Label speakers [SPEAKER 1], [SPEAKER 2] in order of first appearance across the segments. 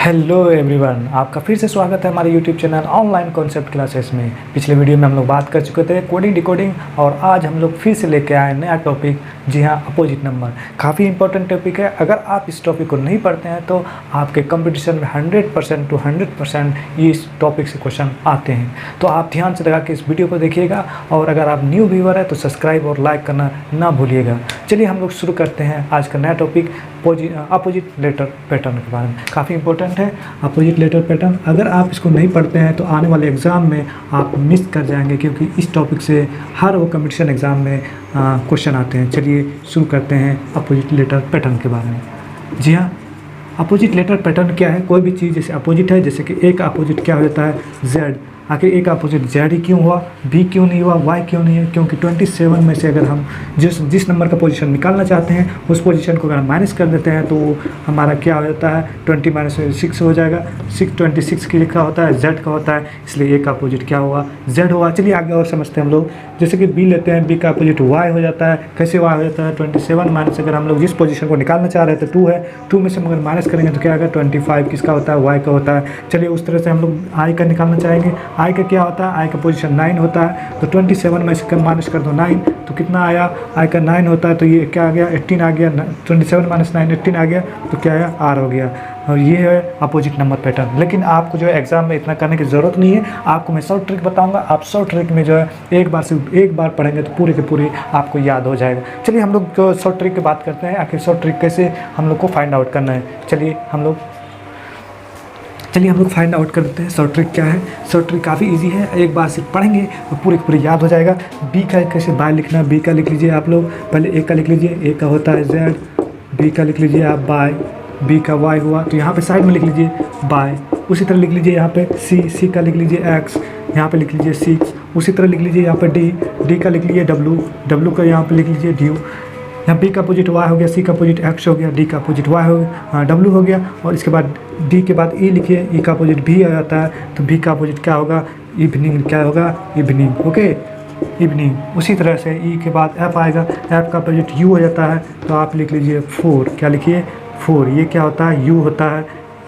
[SPEAKER 1] Hello everyone, आपका फिर से स्वागत है हमारे YouTube channel online concept classes में। पिछले वीडियो में हम लोग बात कर चुके थे कोडिंग डिकोडिंग, और आज हम लोग फिर से लेके आए नया टॉपिक। जी हाँ, अपोजिट नंबर काफ़ी इंपॉर्टेंट टॉपिक है। अगर आप इस टॉपिक को नहीं पढ़ते हैं तो आपके कंपटीशन में 100% टू 100% इस टॉपिक से क्वेश्चन आते हैं। तो आप ध्यान से लगा के इस वीडियो को देखिएगा, और अगर आप न्यू व्यूअर है तो सब्सक्राइब और लाइक करना ना भूलिएगा। चलिए हम लोग शुरू करते हैं आज का नया टॉपिक, अपोजिट लेटर पैटर्न के बारे में। काफ़ी इंपॉर्टेंट है अपोजिट लेटर पैटर्न। अगर आप इसको नहीं पढ़ते हैं तो आने वाले एग्ज़ाम में आप मिस कर जाएंगे, क्योंकि इस टॉपिक से हर वो कंपटीशन एग्ज़ाम में क्वेश्चन आते हैं। चलिए शुरू करते हैं अपोजिट लेटर पैटर्न के बारे में। जी हाँ, अपोजिट लेटर पैटर्न क्या है? कोई भी चीज़ जैसे अपोजिट है, जैसे कि ए का अपोजिट क्या हो जाता है? जेड। आखिर ए का अपोजिट जेड ही क्यों हुआ, बी क्यों नहीं हुआ, वाई क्यों नहीं है? क्योंकि 27 में से अगर हम जिस नंबर का पोजीशन निकालना चाहते हैं उस पोजीशन को अगर हम माइनस कर देते हैं तो हमारा क्या हो जाता है? 20 - 6 हो जाएगा। 26 की लिखा होता है, जेड का होता है, इसलिए ए का अपोजिट क्या हुआ? जेड हुआ। चलिए आगे और समझते हैं हम लोग। जैसे कि बी लेते हैं, बी का अपोजिट वाई हो जाता है। कैसे वाई हो जाता है? 27 माइनस, अगर हम लोग जिस पोजीशन को निकालना चाह रहे थे 2 है, 2 में से अगर माइनस करेंगे तो क्या आएगा? 25 किसका होता है? वाई का होता है। चलिए उस तरह से हम लोग आई का निकालना चाहेंगे। आई का क्या होता है? आई का पोजीशन 9 होता है, तो 27 में से माइनस कर दो 9, तो कितना आया? आई का 9 होता है, तो ये क्या आ गया? 18 आ गया। 27 - 9 18 आ गया, तो क्या आया? आर हो गया। और ये है अपोजिट नंबर पैटर्न। लेकिन आपको जो है एग्जाम में इतना करने की ज़रूरत नहीं है। आपको मैं शॉर्ट ट्रिक बताऊंगा, आप शॉर्ट ट्रिक में जो है एक बार पढ़ेंगे तो पूरे के पूरे आपको याद हो जाएगा। चलिए हम लोग शॉर्ट ट्रिक की बात करते हैं। आखिर शॉर्ट ट्रिक कैसे हम लोग को फाइंड आउट करना है, चलिए हम लोग फाइंड आउट करते हैं शॉर्ट ट्रिक क्या है। शॉर्ट ट्रिक काफ़ी इजी है, एक बार सिर्फ पढ़ेंगे तो पूरे के पूरे याद हो जाएगा। बी का कैसे बाय लिखना, बी का लिख लीजिए आप लोग। पहले ए का लिख लीजिए, ए का होता है जेड। बी का लिख लीजिए आप बाय, बी का वाई हुआ, तो यहाँ पे साइड में लिख लीजिए बाय। उसी तरह लिख लीजिए यहाँ पे सी का लिख लीजिए एक्स, यहाँ पे लिख लीजिए 6। उसी तरह लिख लीजिए यहाँ पे डी का लिख लीजिए डब्लू का यहाँ पे लिख लीजिए ड्यू। यहाँ बी का अपोजिट वाई हो गया, सी का अपोजिट एक्स हो गया, डी का अपोजिट वाई हो गया, डब्लू हो गया। और इसके बाद डी के बाद ई लिखिए, ई का अपोजिट भी आ जाता है, तो बी का अपोजिट क्या होगा? इवनिंग। क्या होगा? इवनिंग। Okay, evening. उसी तरह से ई के बाद एफ आएगा, एफ का अपोजिट यू हो जाता है, तो आप लिख लीजिए 4। क्या लिखिए? 4। ये क्या होता है? यू होता है,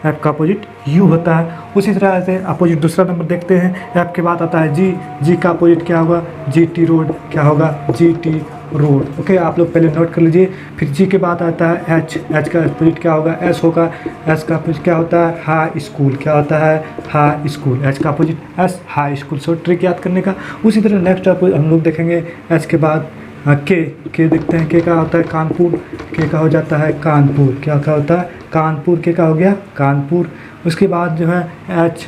[SPEAKER 1] एफ का अपोजिट यू होता है। उसी तरह से अपोजिट दूसरा नंबर देखते हैं। एफ के बाद आता है जी का अपोजिट क्या होगा? GT road. क्या होगा? GT road. ओके, आप लोग पहले नोट कर लीजिए। फिर जी के बाद आता है एच का अपोजिट क्या होगा? एस होगा। एस का अपोजिट क्या होता है? High school. क्या होता है? High school. एच का अपोजिट एस, हाई स्कूल। सो ट्रिक याद करने का। उसी तरह नेक्स्ट हम लोग देखेंगे एच के बाद के देखते हैं। के का होता है कानपुर, के का हो जाता है कानपुर। क्या होता है? कानपुर। के का हो गया कानपुर। उसके बाद जो है एच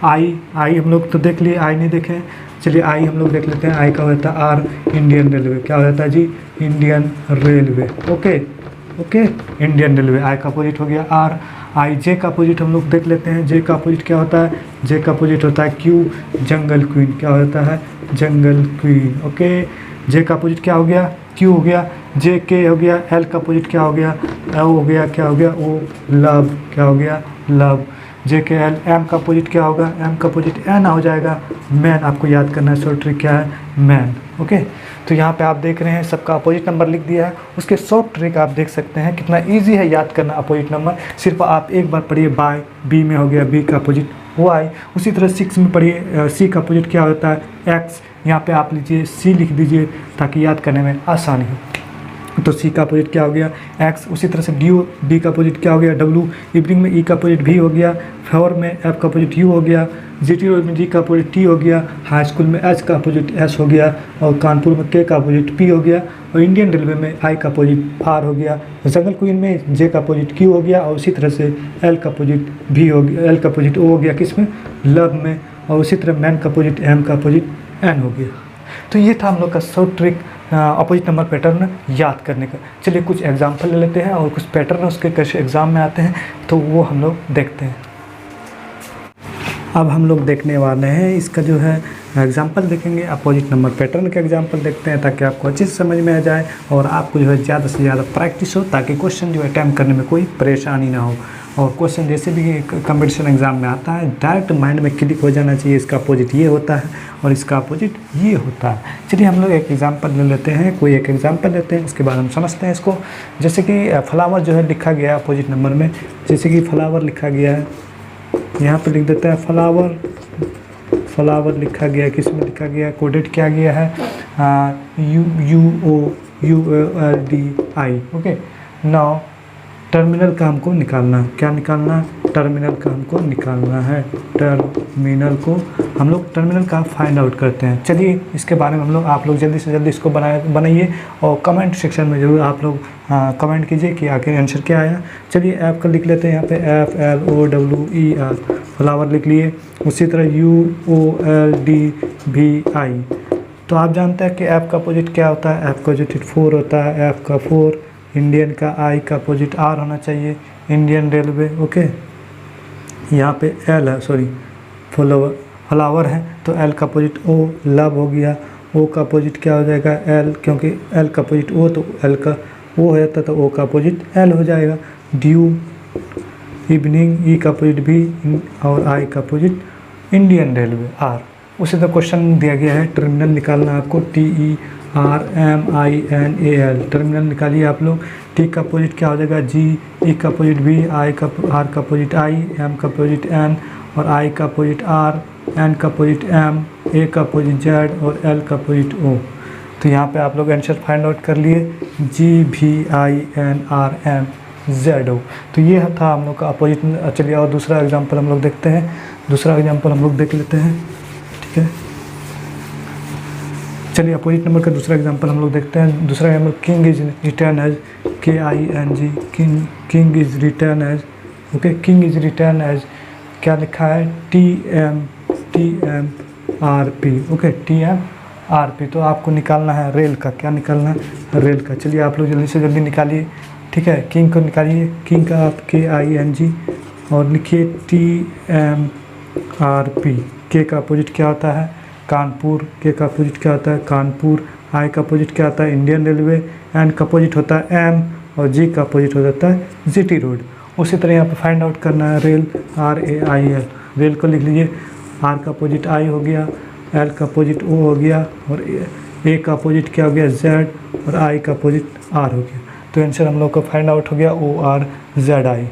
[SPEAKER 1] आई हम लोग तो देख लिए, आई नहीं देखें। चलिए आई हम लोग देख लेते हैं। आई का होता है आर, इंडियन रेलवे। क्या हो जाता है जी? Indian railway. Okay, Indian railway. I का अपोजिट हो गया आर। आई जे का अपोजिट हम लोग देख लेते हैं। जे का अपोजिट क्या होता है? जे का अपोजिट होता है क्यू, जंगल क्वीन। क्या होता है? जंगल क्वीन। ओके, जे का अपोजिट क्या हो गया? क्यू हो गया। जे के हो गया। एल का अपोजिट क्या हो गया? ओ हो गया। क्या हो गया? ओ, लव। क्या हो गया? लव। जे के एल। एम का अपोजिट क्या होगा? एम का अपोजिट एन हो जाएगा, मैन। आपको याद करना है, शॉर्ट ट्रिक क्या है? मैन। ओके, तो यहाँ पे आप देख रहे हैं सबका अपोजिट नंबर लिख दिया है। उसके शॉर्ट ट्रिक आप देख सकते हैं कितना इजी है याद करना अपोजिट नंबर। सिर्फ आप एक बार पढ़िए बाय, बी में हो गया बी का अपोजिट वाई। उसी तरह 6 में पढ़िए सी का अपोजिट क्या होता है? एक्स। यहाँ पे आप लीजिए सी लिख दीजिए ताकि याद करने में आसानी हो। तो सी का अपोजिट क्या हो गया? एक्स। उसी तरह से डी का अपोजिट क्या हो गया? डब्लू। इवनिंग में ई का अपोजिट भी हो गया। फ्लावर में एफ का अपोजिट यू हो गया। GT रोड में जी का अपोजिट टी हो गया। हाई स्कूल में एच का अपोजिट एस हो गया। और कानपुर में के का अपोजिट पी हो गया। और इंडियन रेलवे में आई का अपोजिट आर हो गया। जंगल क्वीन में जे का अपोजिट क्यू हो गया। और उसी तरह से एल का अपोजिट भी हो गया, एल का अपोजिट ओ हो गया किस में? लव में। और उसी तरह मैन का अपोजिट एम का अपोजिट एन हो गया। तो ये था हम लोग का short trick opposite number pattern याद करने का। चलिए कुछ एग्जाम्पल ले लेते हैं और कुछ पैटर्न उसके कैसे एग्ज़ाम में आते हैं तो वो हम लोग देखते हैं। अब हम लोग देखने वाले हैं इसका जो है एग्जाम्पल देखेंगे, अपोजिट नंबर पैटर्न का एग्जाम्पल देखते हैं ताकि आपको अच्छे से समझ में आ जाए और आपको जो है ज़्यादा से ज़्यादा प्रैक्टिस हो, ताकि क्वेश्चन जो है अटैम्प्ट करने में कोई परेशानी ना हो। और क्वेश्चन जैसे भी कंपटीशन एग्जाम में आता है डायरेक्ट माइंड में क्लिक हो जाना चाहिए, इसका अपोजिट ये होता है और इसका अपोजिट ये होता है। चलिए हम लोग एक एग्जाम्पल ले लेते हैं, कोई एक एग्जाम्पल लेते हैं, उसके बाद हम समझते हैं इसको। जैसे कि फ्लावर जो है लिखा गया है अपोजिट नंबर में, जैसे कि फ्लावर लिखा गया है, यहाँ पे लिख देता है फ्लावर, फ्लावर लिखा गया है, किस में लिखा गया है, कोडेड किया गया है UOULDI। ओके, नाउ टर्मिनल का हमको निकालना है, क्या निकालना है, टर्मिनल का हमको निकालना है, टर्मिनल को हम लोग टर्मिनल का फाइंड आउट करते हैं। चलिए इसके बारे में हम लोग आप लोग जल्दी से जल्दी इसको बनाइए और कमेंट सेक्शन में ज़रूर आप लोग कमेंट कीजिए कि आखिर आंसर क्या आया। चलिए ऐप का लिख लेते हैं, यहाँ पे FLOWER फ्लावर लिख लिए। उसी तरह UOLDBI, तो आप जानते हैं कि ऐप का अपोजिट क्या होता है, ऐप का अपोजिट 4 होता है, ऐप का 4, इंडियन का आई का अपोजिट आर होना चाहिए, इंडियन रेलवे। ओके, यहाँ पे एल है, सॉरी फ्लावर है तो एल का अपोजिट ओ, लव हो गया, ओ का अपोजिट क्या हो जाएगा एल, क्योंकि एल का अपोजिट ओ तो एल का ओ हो जाता तो ओ का अपोजिट एल हो जाएगा। ड्यू, इवनिंग, ई का अपोजिट भी और आई का अपोजिट इंडियन रेलवे आर। उसी तरह क्वेश्चन दिया गया है टर्मिनल निकालना है आपको, TERMINAL, टर्मिनल निकालिए आप लोग। टी का अपोजिट क्या हो जाएगा जी, ई का अपोजिट भी, आई का आर का अपोजिट आई, एम का अपोजिट एन और आई का अपोजिट आर, एन का अपोजिट एम, ए का अपोजिट जेड और एल का अपोजिट ओ। तो यहाँ पे आप लोग आंसर फाइंड आउट कर लिए, GVINRMZO। तो ये था हम लोग का अपोजिट। चलिए और दूसरा एग्जाम्पल हम लोग देखते हैं, दूसरा एग्जाम्पल हम लोग देख लेते हैं, ठीक है। चलिए अपोजिट नंबर का दूसरा एग्जांपल हम लोग देखते हैं। दूसरा example, king is written as, KING, king is written as. Okay, king is written as क्या लिखा है, TMRP। Okay, TMRP। तो आपको निकालना है रेल का, क्या निकालना है, रेल का। चलिए आप लोग जल्दी से जल्दी निकालिए, ठीक है। किंग को निकालिए, किंग का आप KING और लिखिए TMRP। के का अपोजिट क्या होता है, कानपुर, के का अपोजिट क्या होता है, कानपुर। आई का अपोजिट क्या होता है, इंडियन रेलवे। एन का अपोजिट होता है एम और जी का अपोजिट हो जाता है GT रोड। उसी तरह यहाँ पे फाइंड आउट करना है रेल, RAIL। रेल को लिख लीजिए, आर का अपोजिट आई हो गया, एल का अपोजिट ओ हो गया और ए का अपोजिट क्या हो गया जेड और आई का अपोजिट आर हो गया। तो आंसर हम लोग का फाइंड आउट हो गया ORZI।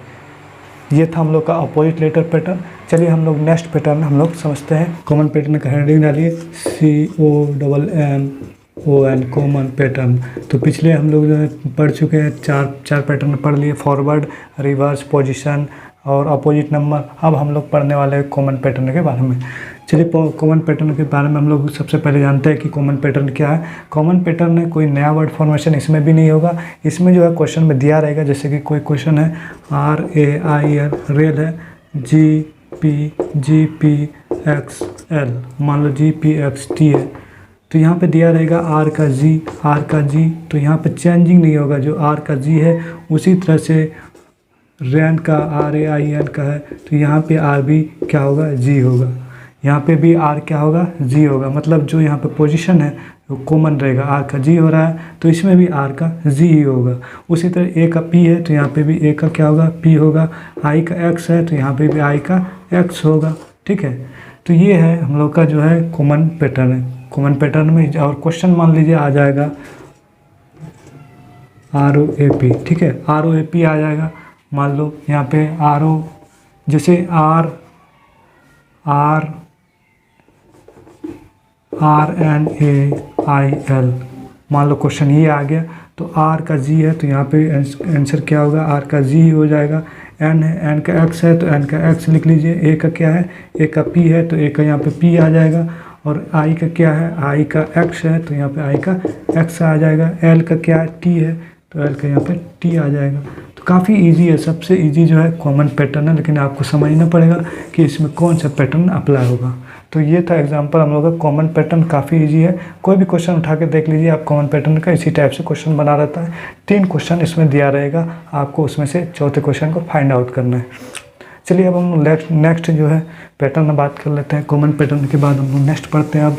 [SPEAKER 1] ये था हम लोग का अपोजिट लेटर पैटर्न। चलिए हम लोग नेक्स्ट पैटर्न हम लोग समझते हैं। कॉमन पैटर्न का हेडिंग डालिए, COMMON, कॉमन पैटर्न। तो पिछले हम लोग जो है पढ़ चुके हैं, चार पैटर्न पढ़ लिए, फॉरवर्ड, रिवर्स, पोजीशन और अपोजिट नंबर। अब हम लोग पढ़ने वाले हैं कॉमन पैटर्न के बारे में। चलिए कॉमन पैटर्न के बारे में हम लोग सबसे पहले जानते हैं कि कॉमन पैटर्न क्या है। कॉमन पैटर्न है कोई नया वर्ड फॉर्मेशन इसमें भी नहीं होगा। इसमें जो है क्वेश्चन में दिया रहेगा, जैसे कि कोई क्वेश्चन है RAIL, रेल है, GPXL, मान लो GPXT है, तो यहाँ पे दिया रहेगा R का G, तो यहाँ पे चेंजिंग नहीं होगा, जो R का G है उसी तरह से रैन का RAIN का है, तो यहाँ पे R भी क्या होगा, G होगा। यहाँ पे भी R क्या होगा, G होगा। मतलब जो यहाँ पे पोजीशन है वो कॉमन रहेगा, R का G हो रहा है तो इसमें भी R का G ही होगा। उसी तरह A का P है तो यहाँ पे भी A का क्या होगा, P होगा। I का X है तो यहाँ पे भी I का X होगा, ठीक है। तो ये है हम लोग का जो है कॉमन पैटर्न है। कॉमन पैटर्न में और क्वेश्चन मान लीजिए आ जाएगा ROAP, ठीक है, ROAP आ जाएगा। मान लो यहाँ पे RO, जैसे RNAIL, मान लो क्वेश्चन ये आ गया, तो R का G है तो यहाँ पे आंसर क्या होगा, R का G ही हो जाएगा। N है, N का X है तो N का X लिख लीजिए। A का क्या है, A का P है तो A का यहाँ पे P आ जाएगा। और I का क्या है, I का X है तो यहाँ पे I का X आ जाएगा। L का क्या है, T है तो L का यहाँ पे T आ जाएगा। तो काफ़ी इजी है, सबसे इजी जो है कॉमन पैटर्न है, लेकिन आपको समझना पड़ेगा कि इसमें कौन सा पैटर्न अप्लाई होगा। तो ये था एग्जांपल हम लोग का कॉमन पैटर्न, काफ़ी इजी है। कोई भी क्वेश्चन उठा के देख लीजिए आप, कॉमन पैटर्न का इसी टाइप से क्वेश्चन बना रहता है। 3 क्वेश्चन इसमें दिया रहेगा, आपको उसमें से चौथे क्वेश्चन को फाइंड आउट करना है। चलिए अब हम नेक्स्ट जो है पैटर्न में बात कर लेते हैं। कॉमन पैटर्न के बाद हम लोग नेक्स्ट पढ़ते हैं अब,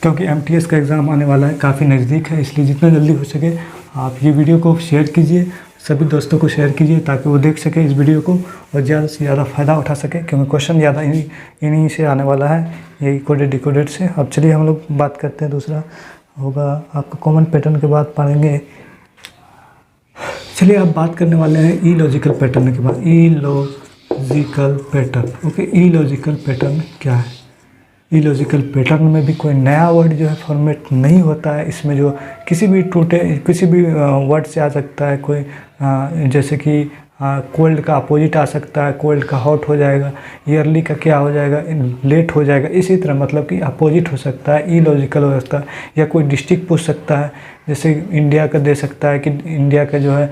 [SPEAKER 1] क्योंकि MTS का एग्ज़ाम आने वाला है, काफ़ी नज़दीक है, इसलिए जितना जल्दी हो सके आप ये वीडियो को शेयर कीजिए, सभी दोस्तों को शेयर कीजिए ताकि वो देख सके इस वीडियो को और ज़्यादा से ज़्यादा फ़ायदा उठा सके, क्योंकि क्वेश्चन ज़्यादा इन्हीं से आने वाला है, यही कोडेड डिकोडेड से। अब चलिए हम लोग बात करते हैं, दूसरा होगा आपका कॉमन पैटर्न के बाद पढ़ेंगे। चलिए अब बात करने वाले हैं ई लॉजिकल पैटर्न के बाद। ई लॉजिकल पैटर्न, ओके। ई लॉजिकल पैटर्न क्या है? ई लॉजिकल पैटर्न में भी कोई नया वर्ड जो है फॉर्मेट नहीं होता है। इसमें जो किसी भी वर्ड से आ सकता है कोई, जैसे कि कोल्ड का अपोजिट आ सकता है, कोल्ड का हॉट हो जाएगा, ईयरली का क्या हो जाएगा, लेट हो जाएगा। इसी तरह मतलब कि अपोजिट हो सकता है, ई लॉजिकल हो सकता है। या कोई डिस्ट्रिक्ट पूछ सकता है, जैसे इंडिया का दे सकता है कि इंडिया का जो है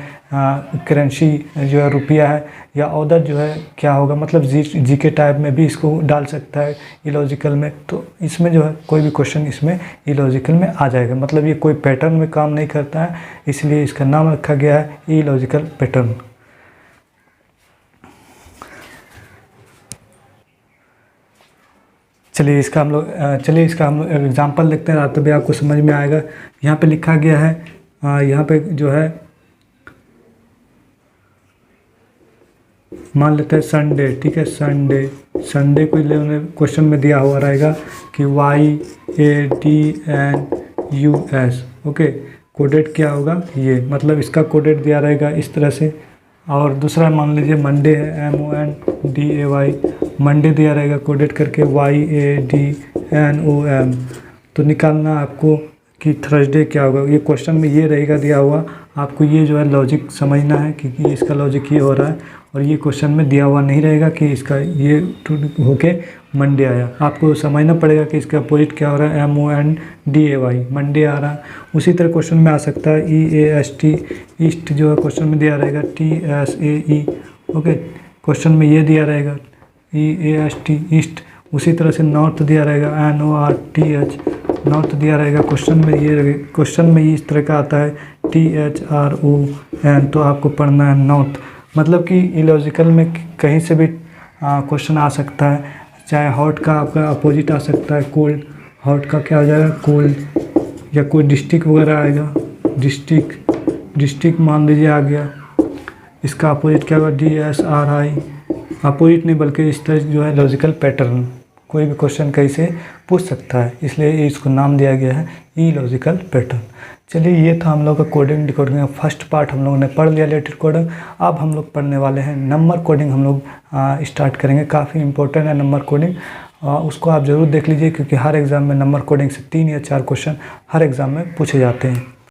[SPEAKER 1] करेंसी जो है रुपया है, या अदर जो है क्या होगा, मतलब जी के टाइप में भी इसको डाल सकता है ई लॉजिकल में। तो इसमें जो है कोई भी क्वेश्चन इसमें ई लॉजिकल में आ जाएगा। मतलब ये कोई पैटर्न में काम नहीं करता है, इसलिए इसका नाम रखा गया है ई लॉजिकल पैटर्न। चलिए इसका हम लोग एग्जांपल देखते हैं, तभी आपको समझ में आएगा। यहाँ पे लिखा गया है, यहाँ पे जो है मान लेते हैं संडे, ठीक है। संडे को क्वेश्चन में दिया हुआ रहेगा कि YADNUS, ओके। कोडेड क्या होगा ये, मतलब इसका कोडेड दिया रहेगा इस तरह से। और दूसरा मान लीजिए मंडे है, MONDAY, मंडे दिया रहेगा कोडेड करके YADNOM। तो निकालना आपको कि थर्सडे क्या होगा। ये क्वेश्चन में ये रहेगा दिया हुआ, आपको ये जो है लॉजिक समझना है क्योंकि इसका लॉजिक ये हो रहा है, और ये क्वेश्चन में दिया हुआ नहीं रहेगा कि इसका ये होके मंडे आया। आपको समझना पड़ेगा कि इसका अपोजिट क्या हो रहा है, MONDAY, मंडे आ रहा है। उसी तरह क्वेश्चन में आ सकता है EAST, ईस्ट जो है क्वेश्चन में दिया रहेगा TSAE, ओके। क्वेश्चन में ये दिया रहेगा EAST, ईस्ट। उसी तरह से नॉर्थ दिया रहेगा NORTH, नॉर्थ दिया रहेगा। क्वेश्चन में ये इस तरह का आता है THRON, तो आपको पढ़ना है नॉर्थ। मतलब कि इलॉजिकल में कहीं से भी क्वेश्चन आ सकता है, चाहे हॉट का आपका अपोजिट आ सकता है कोल्ड, हॉट का क्या हो जाएगा कोल्ड, या कोई डिस्ट्रिक्ट वगैरह आएगा, डिस्ट्रिक्ट मान लीजिए आ गया, इसका अपोजिट क्या होगा DSRI, अपोजिट नहीं बल्कि इस तरह जो है लॉजिकल पैटर्न, कोई भी क्वेश्चन कहीं से पूछ सकता है, इसलिए इसको नाम दिया गया है ई लॉजिकल पैटर्न। चलिए ये था हम लोग का कोडिंग डिकोडिंग का फर्स्ट पार्ट, हम लोगों ने पढ़ लिया लेटर कोडिंग। अब हम लोग पढ़ने वाले हैं नंबर कोडिंग, हम लोग स्टार्ट करेंगे। काफ़ी इंपॉर्टेंट है नंबर कोडिंग, उसको आप ज़रूर देख लीजिए क्योंकि हर एग्ज़ाम में नंबर कोडिंग से 3 या 4 क्वेश्चन हर एग्ज़ाम में पूछे जाते हैं।